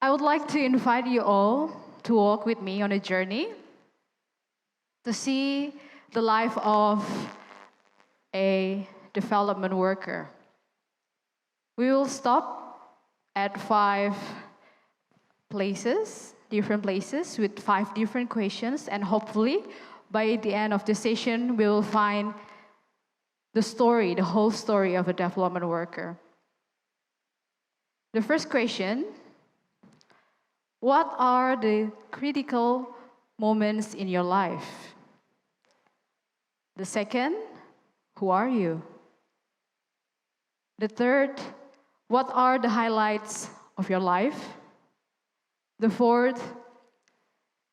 I would like to invite you all to walk with me on a journey to see the life of a development worker. We will stop at 5 places, different places with 5 different questions, and hopefully by the end of the session we will find the story, the whole story of a development worker. The first question: what are the critical moments in your life? The second: who are you? The third: what are the highlights of your life? The fourth: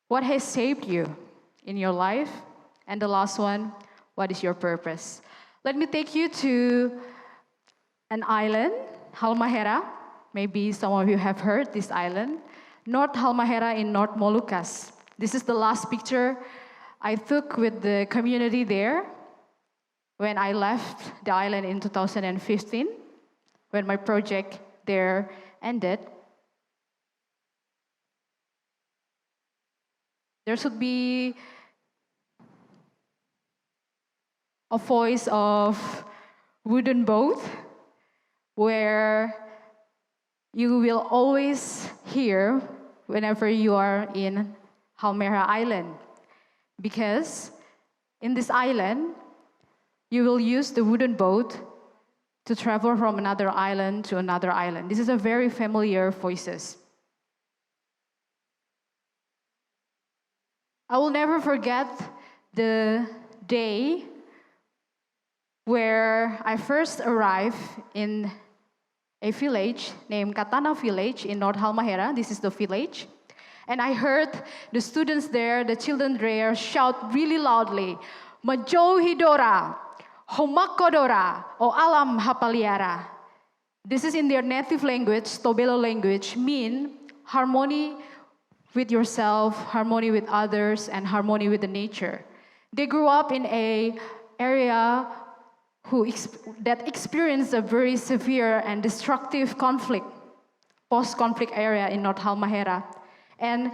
what has shaped you in your life? And the last one: what is your purpose? Let me take you to an island, Halmahera. Maybe some of you have heard this island. North Halmahera in North Molucas. This is the last picture I took with the community there when I left the island in 2015, when my project there ended. There should be a voice of wooden boat where you will always hear whenever you are in Halmahera Island. Because in this island, you will use the wooden boat to travel from another island to another island. This is a very familiar voices. I will never forget the day where I first arrived in a village named Katana Village in North Halmahera. This is the village. And I heard the students there, the children there, shout really loudly, "Majo Hidora, Homakodora, O Alam Hapaliara." This is in their native language, Tobelo language, mean harmony with yourself, harmony with others, and harmony with the nature. They grew up in an area that experienced a very severe and destructive conflict, post-conflict area in North Halmahera. And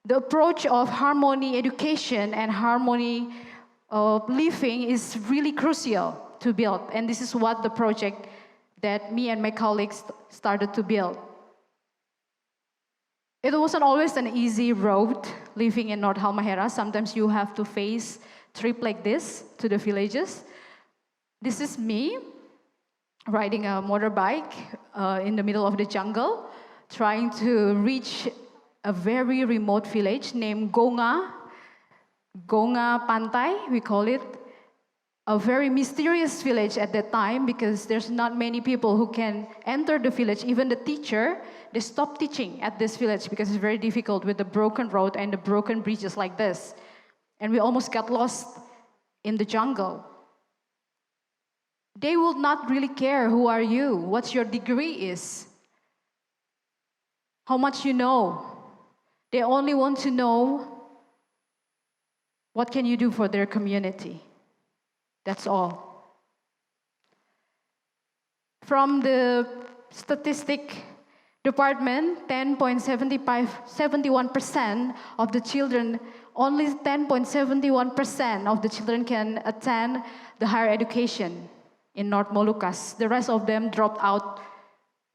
the approach of harmony education and harmony of living is really crucial to build. And this is what the project that me and my colleagues started to build. It wasn't always an easy road living in North Halmahera. Sometimes you have to face trip like this to the villages. This is me riding a motorbike in the middle of the jungle, trying to reach a very remote village named Gonga Pantai, we call it. A very mysterious village at that time because there's not many people who can enter the village. Even the teacher, they stopped teaching at this village because it's very difficult with the broken road and the broken bridges like this. And we almost got lost in the jungle. They will not really care who are you, what your degree is, how much you know. They only want to know what can you do for their community. That's all. From the statistic department, 10.71% of the children, only 10.71% of the children can attend the higher education in North Molucas. The rest of them dropped out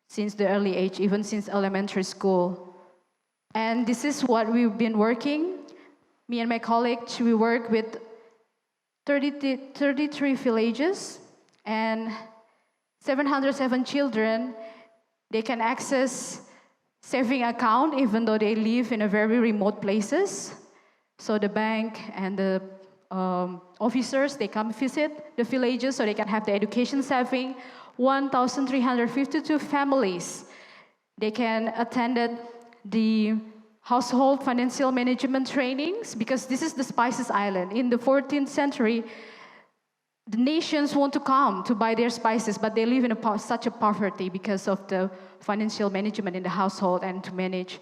since the early age, even since elementary school. And this is what we've been working. Me and my colleagues, we work with 33 villages and 707 children. They can access saving account even though they live in a very remote places. So the bank and the officers, they come visit the villages so they can have the education saving. 1,352 families, they can attend the household financial management trainings because this is the spices island. In the 14th century, the nations want to come to buy their spices, but they live in such a poverty because of the financial management in the household and to manage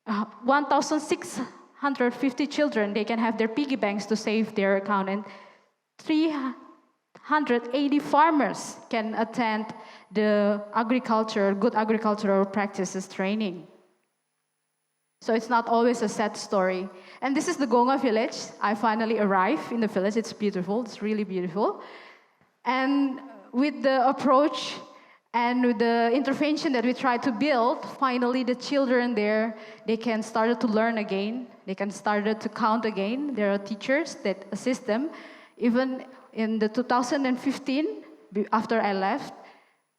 1,650 children. They can have their piggy banks to save their account, and 680 farmers can attend the good agricultural practices training. So it's not always a sad story. And this is the Gonga village. I finally arrived in the village. It's beautiful. It's really beautiful. And with the approach and with the intervention that we try to build, finally the children there, they can start to learn again. They can start to count again. There are teachers that assist them. Even in the 2015, after I left,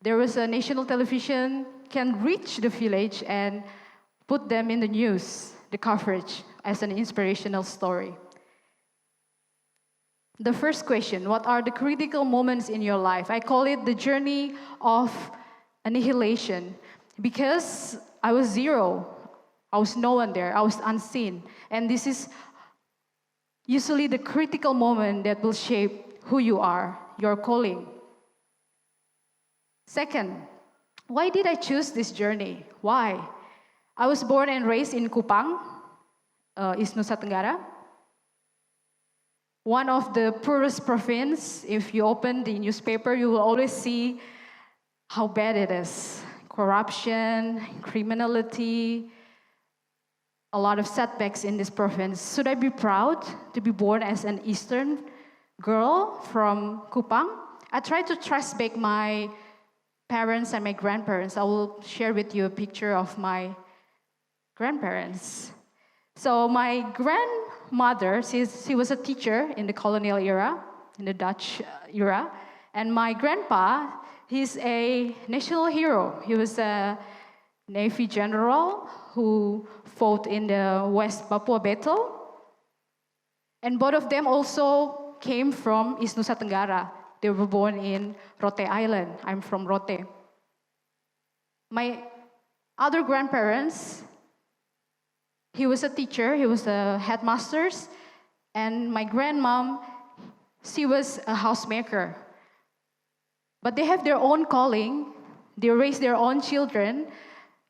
there was a national television can reach the village and put them in the news, the coverage, as an inspirational story. The first question, what are the critical moments in your life? I call it the journey of annihilation, because I was zero. I was no one there. I was unseen. And this is usually the critical moment that will shape who you are, your calling. Second, why did I choose this journey? Why? I was born and raised in Kupang, East Nusa Tenggara. One of the poorest province. If you open the newspaper, you will always see how bad it is. Corruption, criminality, a lot of setbacks in this province. Should I be proud to be born as an Eastern girl from Kupang? I try to trace back my parents and my grandparents. I will share with you a picture of my grandparents. So my grandmother, she was a teacher in the colonial era, in the Dutch era. And my grandpa, he's a national hero. He was a Navy general who fought in the West Papua battle. And both of them also came from East Nusa Tenggara. They were born in Rote Island. I'm from Rote. My other grandparents, he was a teacher, he was a headmaster, and my grandmom, she was a housemaker. But they have their own calling. They raise their own children,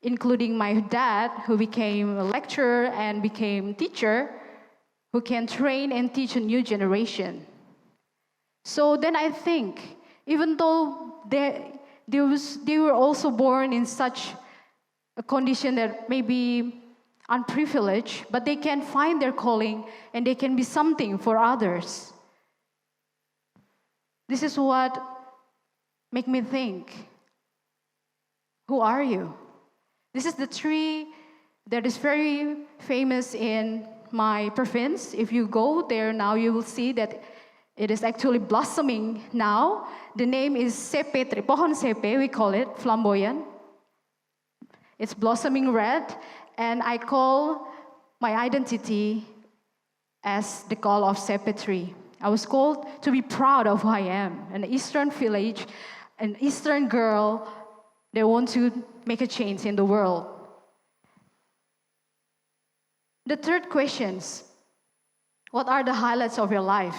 including my dad, who became a lecturer and became teacher, who can train and teach a new generation. So then I think, even though they were also born in such a condition that maybe unprivileged, but they can find their calling and they can be something for others. This is what make me think, who are you? This is the tree that is very famous in my province. If you go there now, you will see that it is actually blossoming now. The name is sepe tree, pohon sepe, we call it, flamboyant. It's blossoming red, and I call my identity as the call of sepe tree. I was called to be proud of who I am, an Eastern village, an Eastern girl that wants to make a change in the world. The third questions, what are the highlights of your life?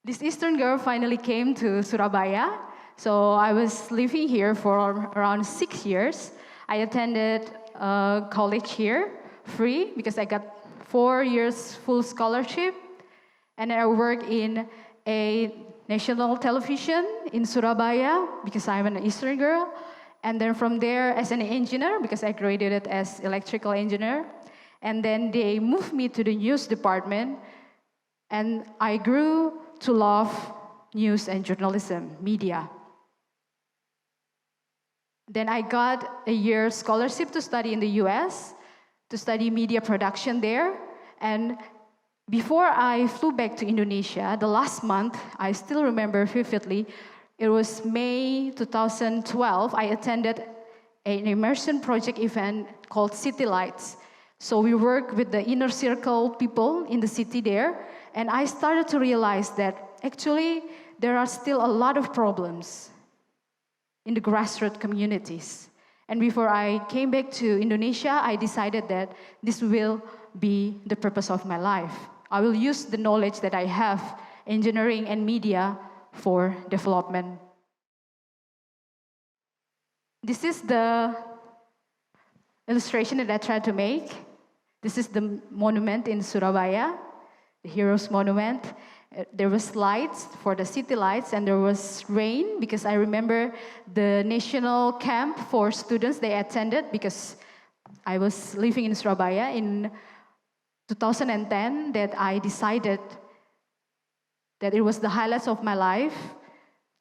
This Eastern girl finally came to Surabaya, so I was living here for around 6 years. I attended college here, free, because I got 4 years full scholarship. And I work in a national television in Surabaya, because I'm an Eastern girl. And then from there, as an engineer, because I graduated as electrical engineer. And then they moved me to the news department. And I grew to love news and journalism, media. Then I got a year scholarship to study in the US, to study media production there. And before I flew back to Indonesia, the last month, I still remember vividly, it was May 2012, I attended an immersion project event called City Lights. So we work with the inner circle people in the city there, and I started to realize that actually there are still a lot of problems in the grassroots communities. And before I came back to Indonesia, I decided that this will be the purpose of my life. I will use the knowledge that I have, engineering and media, for development. This is the illustration that I tried to make. This is the monument in Surabaya, the Heroes Monument. There was lights for the city lights, and there was rain because I remember the national camp for students they attended because I was living in Surabaya in 2010 that I decided that it was the highlights of my life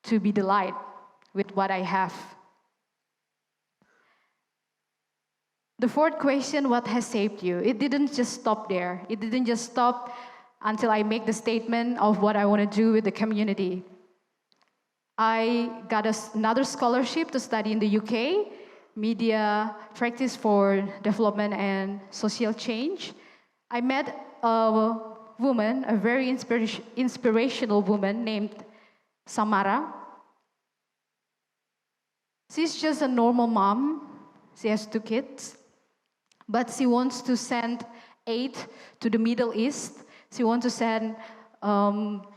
to be the light with what I have. The fourth question, what has saved you? It didn't just stop there. It didn't just stop until I make the statement of what I want to do with the community. I got another scholarship to study in the UK, media practice for development and social change. I met a woman, a very inspirational woman named Samara. She's just a normal mom. She has 2 kids. But she wants to send aid to the Middle East. She wants to send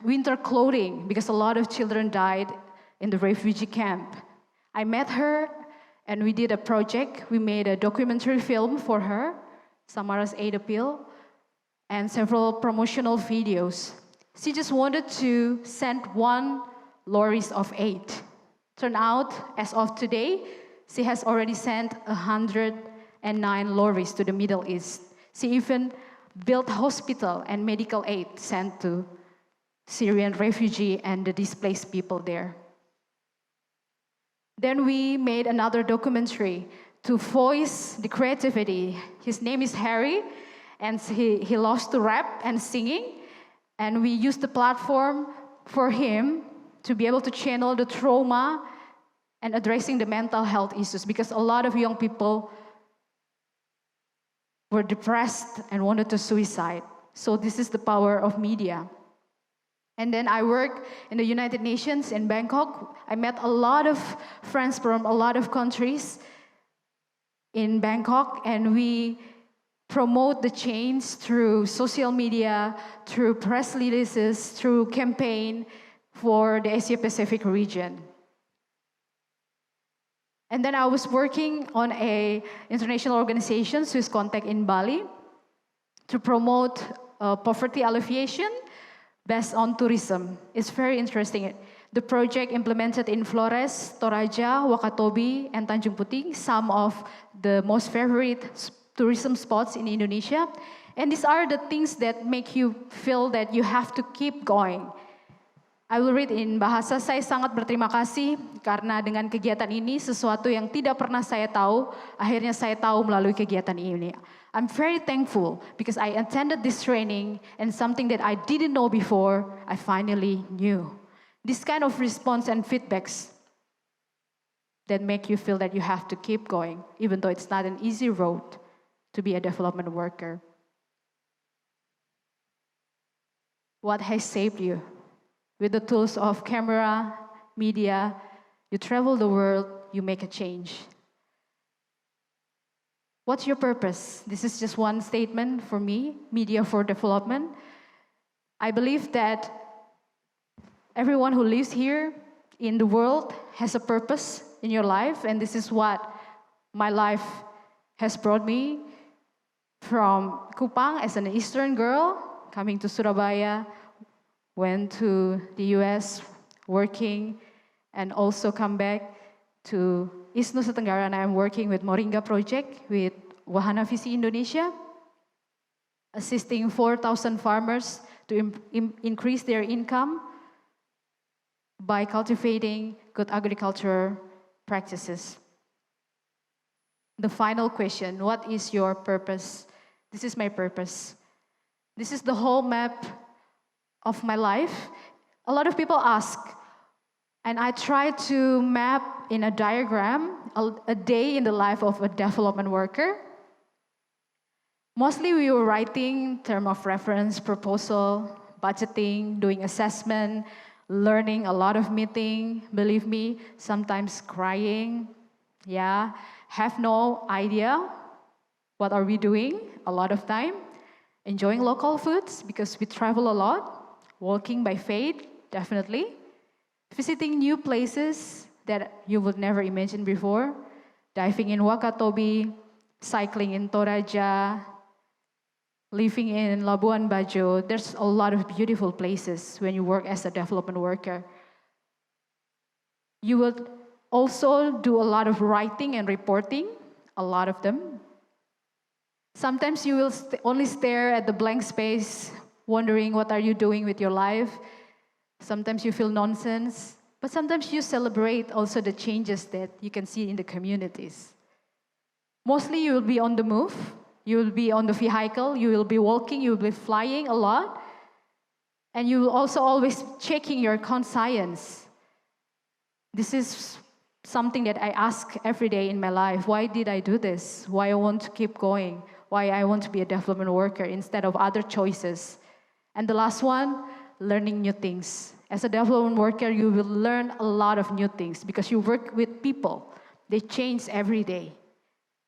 winter clothing because a lot of children died in the refugee camp. I met her and we did a project. We made a documentary film for her, Samara's Aid Appeal, and several promotional videos. She just wanted to send 1 lorries of aid. Turned out, as of today, she has already sent 109 lorries to the Middle East. She even built hospital and medical aid sent to Syrian refugee and the displaced people there. Then we made another documentary to voice the creativity. His name is Harry, and he loves to rap and singing. And we used the platform for him to be able to channel the trauma and addressing the mental health issues because a lot of young people were depressed and wanted to suicide. So this is the power of media. And then I work in the United Nations in Bangkok. I met a lot of friends from a lot of countries in Bangkok, and we promote the change through social media, through press releases, through campaign for the Asia Pacific region. And then I was working on a international organization, Swiss Contact in Bali, to promote poverty alleviation based on tourism. It's very interesting. The project implemented in Flores, Toraja, Wakatobi, and Tanjung Puting, some of the most favorite tourism spots in Indonesia. And these are the things that make you feel that you have to keep going. I will read in bahasa. Saya sangat berterima kasih karena dengan kegiatan ini sesuatu yang tidak pernah saya tahu, akhirnya saya tahu melalui kegiatan ini. I'm very thankful because I attended this training and something that I didn't know before, I finally knew. This kind of response and feedbacks that make you feel that you have to keep going, even though it's not an easy road to be a development worker. What has saved you? With the tools of camera, media, you travel the world, you make a change. What's your purpose? This is just one statement for me, media for development. I believe that everyone who lives here in the world has a purpose in your life, and this is what my life has brought me from Kupang as an Eastern girl, coming to Surabaya, went to the US working, and also come back to East Nusa Tenggara, and I'm working with Moringa Project with Wahana Visi Indonesia, assisting 4,000 farmers to increase their income by cultivating good agriculture practices. The final question, what is your purpose? This is my purpose. This is the whole map of my life. A lot of people ask, and I try to map in a diagram a day in the life of a development worker. Mostly we were writing term of reference, proposal, budgeting, doing assessment, learning a lot of meeting, believe me, sometimes crying, have no idea what are we doing a lot of time, enjoying local foods because we travel a lot, walking by faith, definitely. Visiting new places that you would never imagine before. Diving in Wakatobi, cycling in Toraja, living in Labuan Bajo, there's a lot of beautiful places when you work as a development worker. You will also do a lot of writing and reporting, a lot of them. Sometimes you will only stare at the blank space, wondering what are you doing with your life. Sometimes you feel nonsense, but sometimes you celebrate also the changes that you can see in the communities. Mostly you will be on the move, you will be on the vehicle, you will be walking, you will be flying a lot, and you will also always checking your conscience. This is something that I ask every day in my life. Why did I do this? Why I want to keep going? Why I want to be a development worker instead of other choices? And the last one, learning new things. As a development worker, you will learn a lot of new things because you work with people. They change every day.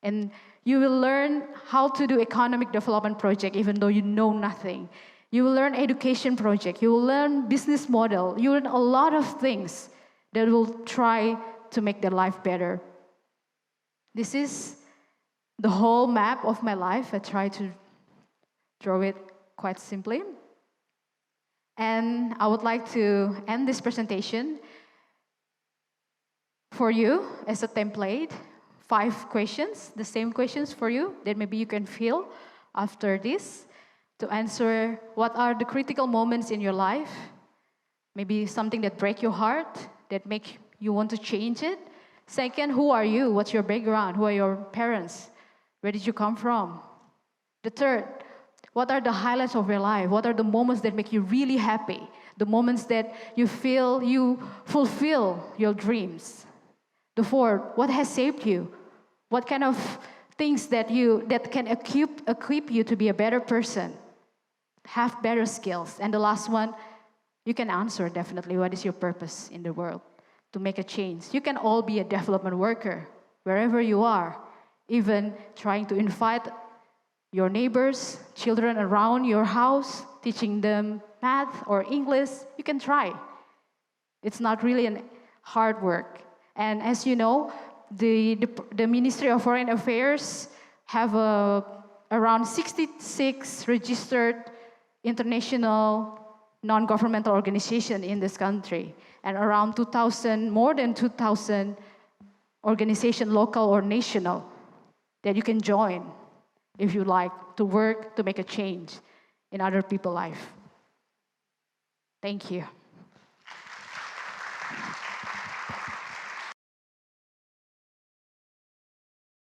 And you will learn how to do economic development project even though you know nothing. You will learn education project. You will learn business model. You learn a lot of things that will try to make their life better. This is the whole map of my life. I try to draw it quite simply. And I would like to end this presentation for you as a template. 5 questions, the same questions for you that maybe you can feel after this to answer what are the critical moments in your life, maybe something that break your heart, that make you want to change it. Second, who are you? What's your background? Who are your parents? Where did you come from? The third, what are the highlights of your life? What are the moments that make you really happy? The moments that you feel you fulfill your dreams. The fourth, what has shaped you? What kind of things that can equip you to be a better person, have better skills? And the last one, you can answer definitely what is your purpose in the world to make a change. You can all be a development worker wherever you are, even trying to invite your neighbors, children around your house, teaching them math or English. You can try. It's not really an hard work. And as you know, the Ministry of Foreign Affairs have around 66 registered international non-governmental organizations in this country, and around 2,000, more than 2,000 organizations, local or national, that you can join if you like to work to make a change in other people's life. Thank you.